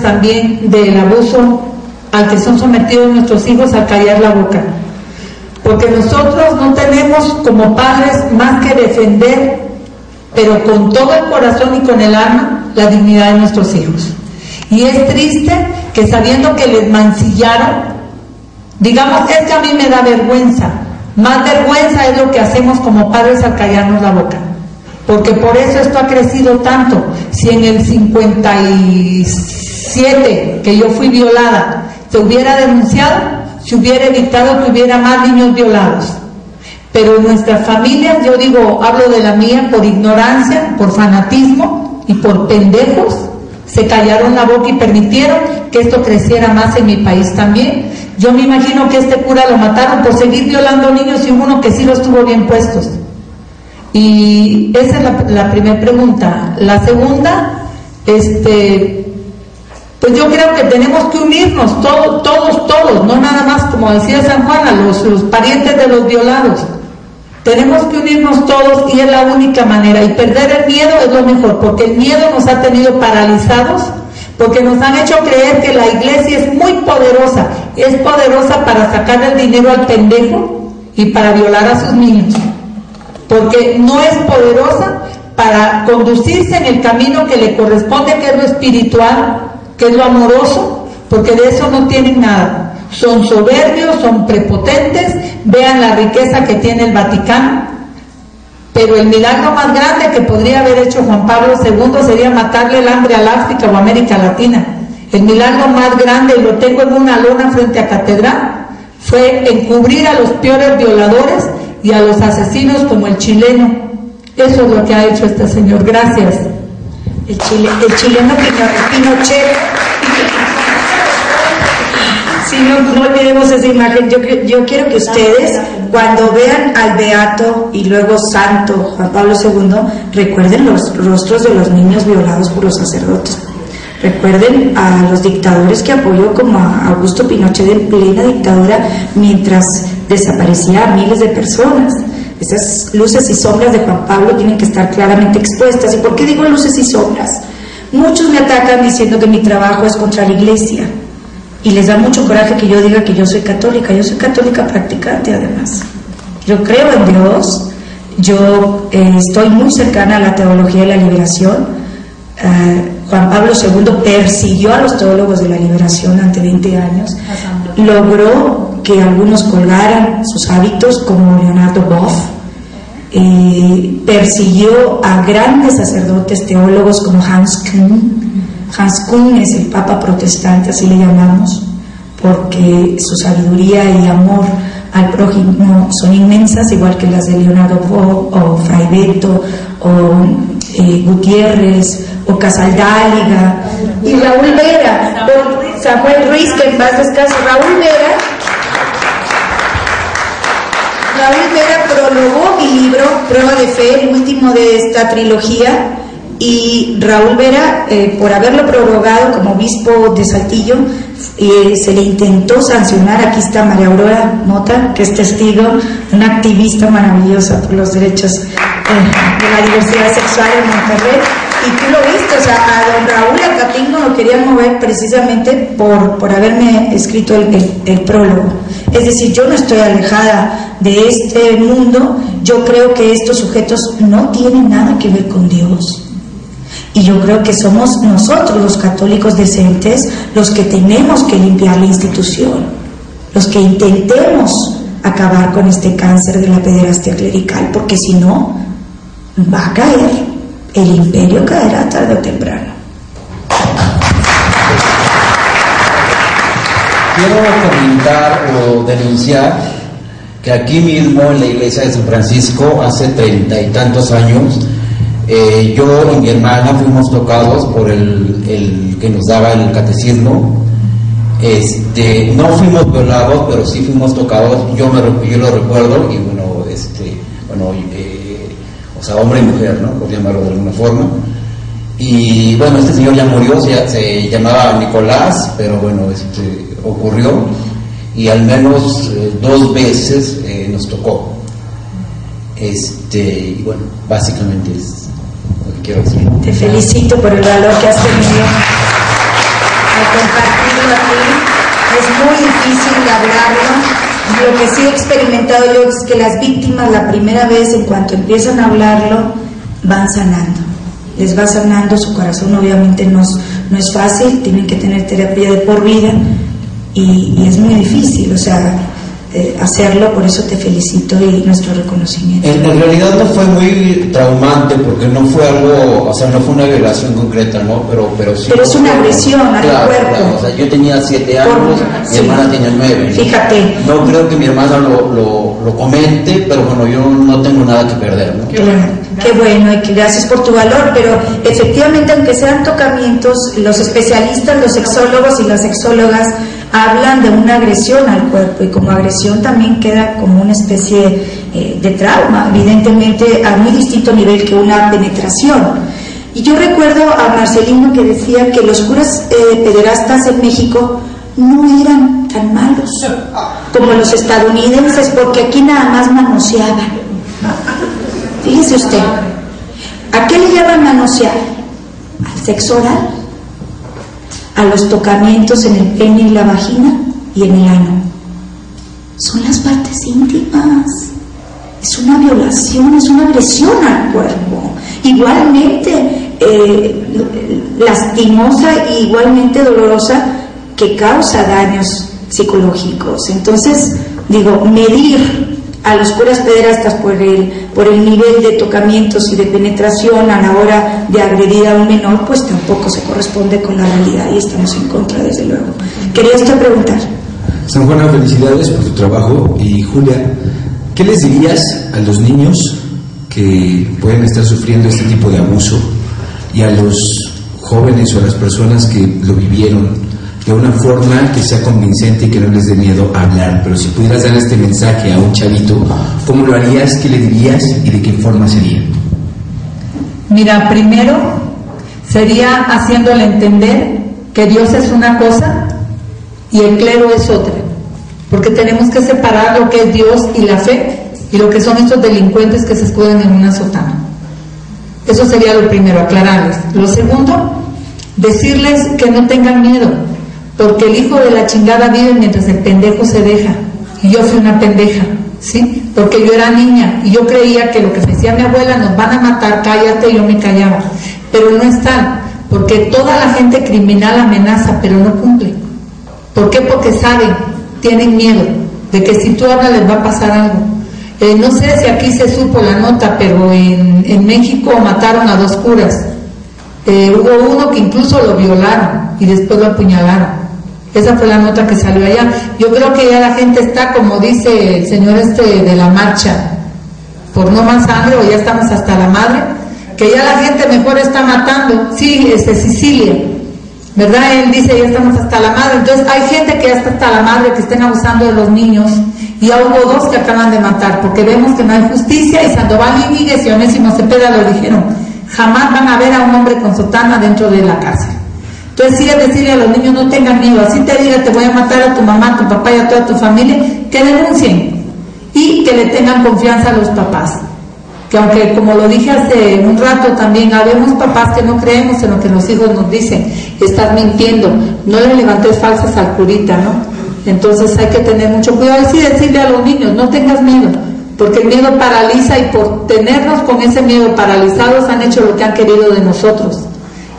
también del abuso al que son sometidos nuestros hijos al callar la boca, porque nosotros no tenemos como padres más que defender, pero con todo el corazón y con el alma, la dignidad de nuestros hijos. Y es triste que sabiendo que les mancillaron, digamos, es que a mí me da vergüenza, más vergüenza es lo que hacemos como padres al callarnos la boca, porque por eso esto ha crecido tanto. Si en el 57 que yo fui violada se hubiera denunciado, se hubiera evitado que hubiera más niños violados. Pero en nuestras familias, yo digo, hablo de la mía, por ignorancia, por fanatismo y por pendejos, se callaron la boca y permitieron que esto creciera más en mi país también. Yo me imagino que este cura lo mataron por seguir violando niños y hubo uno que sí los tuvo bien puestos. Y esa es la primera pregunta. La segunda, pues yo creo que tenemos que unirnos todos, no nada más, como decía San Juan, a los parientes de los violados. Tenemos que unirnos todos y es la única manera. Y perder el miedo es lo mejor, porque el miedo nos ha tenido paralizados, porque nos han hecho creer que la iglesia es muy poderosa. Es poderosa para sacarle el dinero al pendejo y para violar a sus niños. Porque no es poderosa para conducirse en el camino que le corresponde, que es lo espiritual, que es lo amoroso, porque de eso no tienen nada. Son soberbios, son prepotentes, vean la riqueza que tiene el Vaticano, pero el milagro más grande que podría haber hecho Juan Pablo II sería matarle el hambre al África o América Latina. El milagro más grande, y lo tengo en una lona frente a catedral, fue encubrir a los peores violadores y a los asesinos como el chileno. Eso es lo que ha hecho este señor. Gracias. El chileno Pinochet. Sí, no olvidemos esa imagen. Yo quiero que ustedes, cuando vean al beato y luego santo Juan Pablo II, recuerden los rostros de los niños violados por los sacerdotes. Recuerden a los dictadores que apoyó, como a Augusto Pinochet en plena dictadura, mientras desaparecía a miles de personas. Esas luces y sombras de Juan Pablo tienen que estar claramente expuestas. ¿Y por qué digo luces y sombras? Muchos me atacan diciendo que mi trabajo es contra la iglesia. Y les da mucho coraje que yo diga que yo soy católica. Yo soy católica practicante, además. Yo creo en Dios. Yo estoy muy cercana a la teología de la liberación. Juan Pablo II persiguió a los teólogos de la liberación ante 20 años. Logró que algunos colgaran sus hábitos, como Leonardo Boff. Persiguió a grandes sacerdotes teólogos como Hans Küng. Hans Küng es el papa protestante, así le llamamos, porque su sabiduría y amor al prójimo son inmensas, igual que las de Leonardo Boff o Fray Beto o Gutiérrez o Casaldáliga y Raúl Vera, o Samuel Ruiz, que en paz descanse. Raúl Vera prologó mi libro Prueba de Fe, el último de esta trilogía. Y Raúl Vera, por haberlo prorrogado como obispo de Saltillo, se le intentó sancionar. Aquí está María Aurora Mota, que es testigo, una activista maravillosa por los derechos de la diversidad sexual en Monterrey. Y tú lo viste, o sea, a don Raúl Acatingo lo querían mover precisamente por haberme escrito el prólogo. Es decir, yo no estoy alejada de este mundo. Yo creo que estos sujetos no tienen nada que ver con Dios. Y yo creo que somos nosotros, los católicos decentes, los que tenemos que limpiar la institución, los que intentemos acabar con este cáncer de la pederastia clerical, porque si no, va a caer, el imperio caerá tarde o temprano. Quiero comentar o denunciar que aquí mismo en la iglesia de San Francisco, hace 30 y tantos años, yo y mi hermana fuimos tocados por el que nos daba el catecismo. No fuimos violados, pero sí fuimos tocados. Yo lo recuerdo, y o sea, hombre y mujer, ¿no? Por llamarlo de alguna forma. Y bueno, este señor ya murió, se llamaba Nicolás, pero bueno, ocurrió, y al menos 2 veces nos tocó. Y bueno, básicamente es lo que quiero decir. Te felicito por el valor que has tenido. compartirlo aquí. Es muy difícil hablarlo. Lo que sí he experimentado yo es que las víctimas la primera vez, en cuanto empiezan a hablarlo, van sanando. Les va sanando su corazón. Obviamente no es fácil, tienen que tener terapia de por vida y es muy difícil, o sea, hacerlo. Por eso te felicito y nuestro reconocimiento. En realidad no fue muy traumante porque no fue algo, o sea, no fue una violación concreta, ¿no? Pero sí. Pero es una agresión al cuerpo. Claro, o sea, yo tenía 7 años, mi hermana tenía 9. Fíjate. No creo que mi hermana lo comente, pero bueno, yo no tengo nada que perder, ¿no? Qué bueno, y que gracias por tu valor, pero efectivamente, aunque sean tocamientos, los especialistas, los sexólogos y las sexólogas hablan de una agresión al cuerpo, y como agresión también queda como una especie de trauma, evidentemente a muy distinto nivel que una penetración. Y yo recuerdo a Marcelino que decía que los curas pederastas en México no eran tan malos como los estadounidenses, porque aquí nada más manoseaban. Fíjese usted, ¿a qué le llaman manosear? Al sexo oral, a los tocamientos en el pene y la vagina y en el ano. Son las partes íntimas. Es una violación, es una agresión al cuerpo. Igualmente lastimosa e igualmente dolorosa, que causa daños psicológicos. Entonces, digo, medir a los curas pederastas por el nivel de tocamientos y de penetración a la hora de agredir a un menor, pues tampoco se corresponde con la realidad y estamos en contra, desde luego. Quería usted preguntar. San Juana, felicidades por tu trabajo. Y Julia, ¿qué les dirías a los niños que pueden estar sufriendo este tipo de abuso y a los jóvenes o a las personas que lo vivieron de una forma que sea convincente y que no les dé miedo hablar? Pero si pudieras dar este mensaje a un chavito, ¿cómo lo harías? ¿Qué le dirías? ¿Y de qué forma sería? Mira, primero sería haciéndole entender que Dios es una cosa y el clero es otra, porque tenemos que separar lo que es Dios y la fe y lo que son estos delincuentes que se escuden en una sotana. Eso sería lo primero, aclararles. Lo segundo, decirles que no tengan miedo, porque el hijo de la chingada vive mientras el pendejo se deja. Y yo fui una pendeja, ¿sí? Porque yo era niña y yo creía que lo que me decía mi abuela, nos van a matar, cállate, y yo me callaba. Pero no es tal, porque toda la gente criminal amenaza, pero no cumple. ¿Por qué? Porque saben, tienen miedo de que si tú hablas les va a pasar algo. No sé si aquí se supo la nota, pero en México mataron a 2 curas. Hubo uno que incluso lo violaron y después lo apuñalaron. Esa fue la nota que salió allá. Yo creo que ya la gente está, como dice el señor de la marcha, por no más sangre, o ya estamos hasta la madre, que ya la gente mejor está matando. Sí, Sicilia, ¿verdad? Él dice, ya estamos hasta la madre. Entonces hay gente que ya está hasta la madre, que estén abusando de los niños, y ya hubo 2 que acaban de matar, porque vemos que no hay justicia, y Sandoval Íñiguez y Onésimo Cepeda lo dijeron, jamás van a ver a un hombre con sotana dentro de la cárcel. Entonces sí, es decirle a los niños, no tengan miedo, así te diga, te voy a matar a tu mamá, a tu papá y a toda tu familia, que denuncien y que le tengan confianza a los papás. Que aunque, como lo dije hace un rato también, habemos papás que no creemos en lo que los hijos nos dicen, estás mintiendo, no le levantes falsas al curita, ¿no? Entonces hay que tener mucho cuidado y sí decirle a los niños, no tengas miedo, porque el miedo paraliza, y por tenernos con ese miedo paralizados han hecho lo que han querido de nosotros.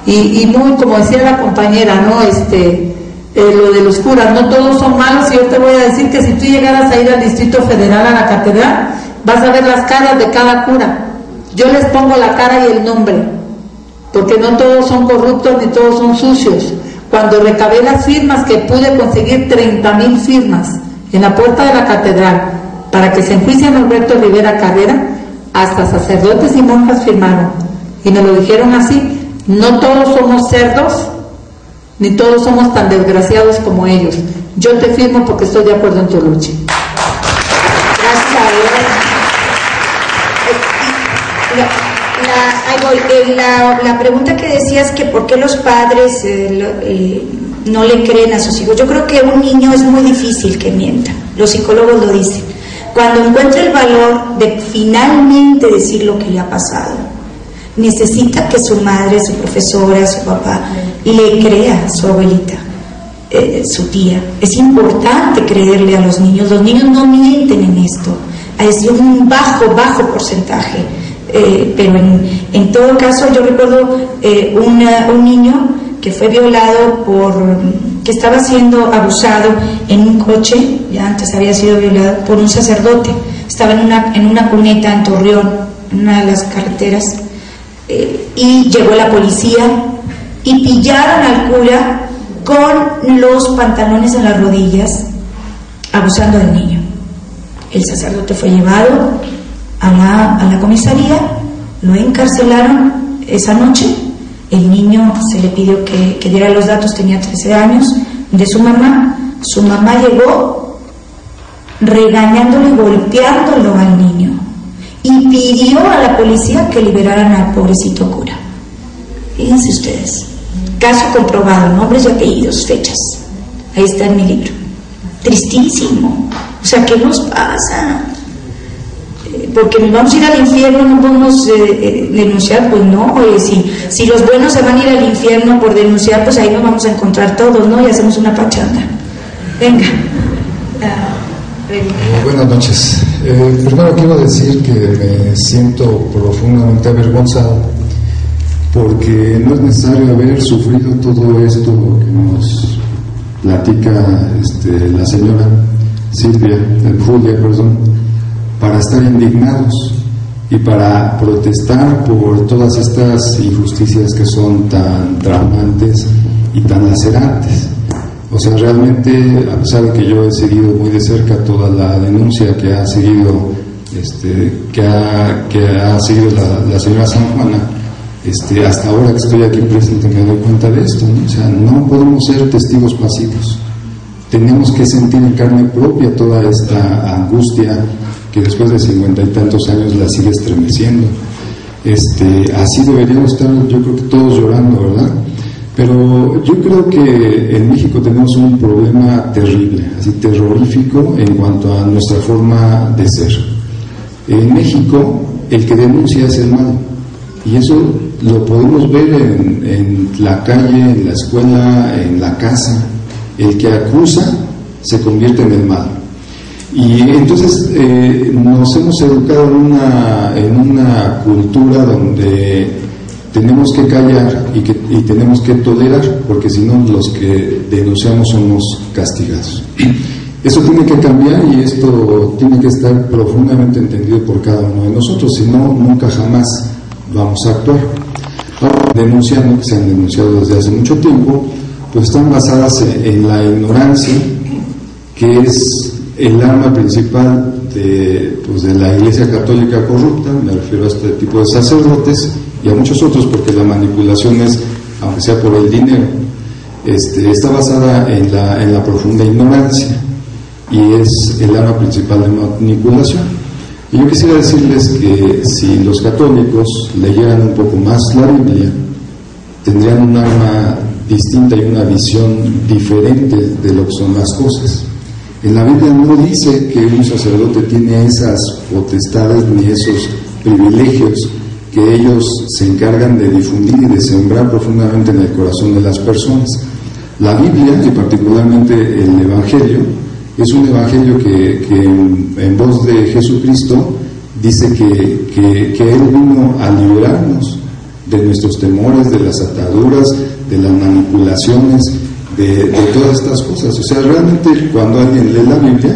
Y muy, como decía la compañera, ¿no? Lo de los curas, no todos son malos, y yo te voy a decir que si tú llegaras a ir al Distrito Federal, a la catedral, vas a ver las caras de cada cura. Yo les pongo la cara y el nombre, porque no todos son corruptos ni todos son sucios. Cuando recabé las firmas, que pude conseguir 30,000 firmas en la puerta de la catedral para que se enjuicie a Norberto Rivera Carrera, hasta sacerdotes y monjas firmaron, y me lo dijeron así: no todos somos cerdos, ni todos somos tan desgraciados como ellos. Yo te firmo porque estoy de acuerdo en tu lucha. Gracias a Dios. La pregunta que decías, que por qué los padres no le creen a sus hijos. Yo creo que un niño es muy difícil que mienta. Los psicólogos lo dicen. Cuando encuentra el valor de finalmente decir lo que le ha pasado, necesita que su madre, su profesora, su papá le crea, su abuelita. su tía. Es importante creerle a los niños no mienten en esto, es un bajo porcentaje, pero en todo caso yo recuerdo un niño que fue violado que estaba siendo abusado en un coche, ya antes había sido violado por un sacerdote, estaba en una cuneta en Torreón, en una de las carreteras, y llegó la policía y pillaron al cura con los pantalones en las rodillas, abusando del niño. El sacerdote fue llevado a la comisaría, lo encarcelaron esa noche. El niño se le pidió que diera los datos, tenía 13 años, de su mamá. Su mamá llegó regañándolo y golpeándolo al niño y pidió a la policía que liberaran al pobrecito cura. Fíjense ustedes, caso comprobado, nombres y apellidos, fechas, ahí está en mi libro. Tristísimo. O sea, ¿qué nos pasa? Porque nos vamos a ir al infierno, no podemos denunciar. Pues no, si los buenos se van a ir al infierno por denunciar, pues ahí nos vamos a encontrar todos, ¿no? Y hacemos una pachanga. Venga. Buenas noches. Primero quiero decir que me siento profundamente avergonzado, porque no es necesario haber sufrido todo esto que nos platica la señora Julia, para estar indignados y para protestar por todas estas injusticias que son tan traumantes y tan lacerantes. O sea, realmente, a pesar de que yo he seguido muy de cerca toda la denuncia que ha seguido la señora San Juana, hasta ahora que estoy aquí presente me doy cuenta de esto, ¿no? O sea, no podemos ser testigos pasivos. Tenemos que sentir en carne propia toda esta angustia que después de 50 y tantos años la sigue estremeciendo. Así deberíamos estar, yo creo que todos llorando, ¿verdad? Pero yo creo que en México tenemos un problema terrible, así terrorífico en cuanto a nuestra forma de ser. En México el que denuncia es el malo, y eso lo podemos ver en la calle, en la escuela, en la casa. El que acusa se convierte en el malo. Y entonces nos hemos educado en una cultura donde tenemos que callar y tenemos que tolerar, porque si no los que denunciamos somos castigados. Eso tiene que cambiar, y esto tiene que estar profundamente entendido por cada uno de nosotros, si no, nunca jamás vamos a actuar. Ahora, denunciando, que se han denunciado desde hace mucho tiempo, pues están basadas en la ignorancia, que es el arma principal de la Iglesia Católica corrupta. Me refiero a este tipo de sacerdotes y a muchos otros, porque la manipulación es, aunque sea por el dinero, está basada en la profunda ignorancia, y es el arma principal de manipulación. Y yo quisiera decirles que si los católicos leyeran un poco más la Biblia, tendrían un arma distinta y una visión diferente de lo que son las cosas. En la Biblia no dice que un sacerdote tiene esas potestades ni esos privilegios que ellos se encargan de difundir y de sembrar profundamente en el corazón de las personas. La Biblia, y particularmente el Evangelio, es un Evangelio que en voz de Jesucristo dice que Él vino a liberarnos de nuestros temores, de las ataduras, de las manipulaciones, de todas estas cosas. O sea, realmente cuando alguien lee la Biblia,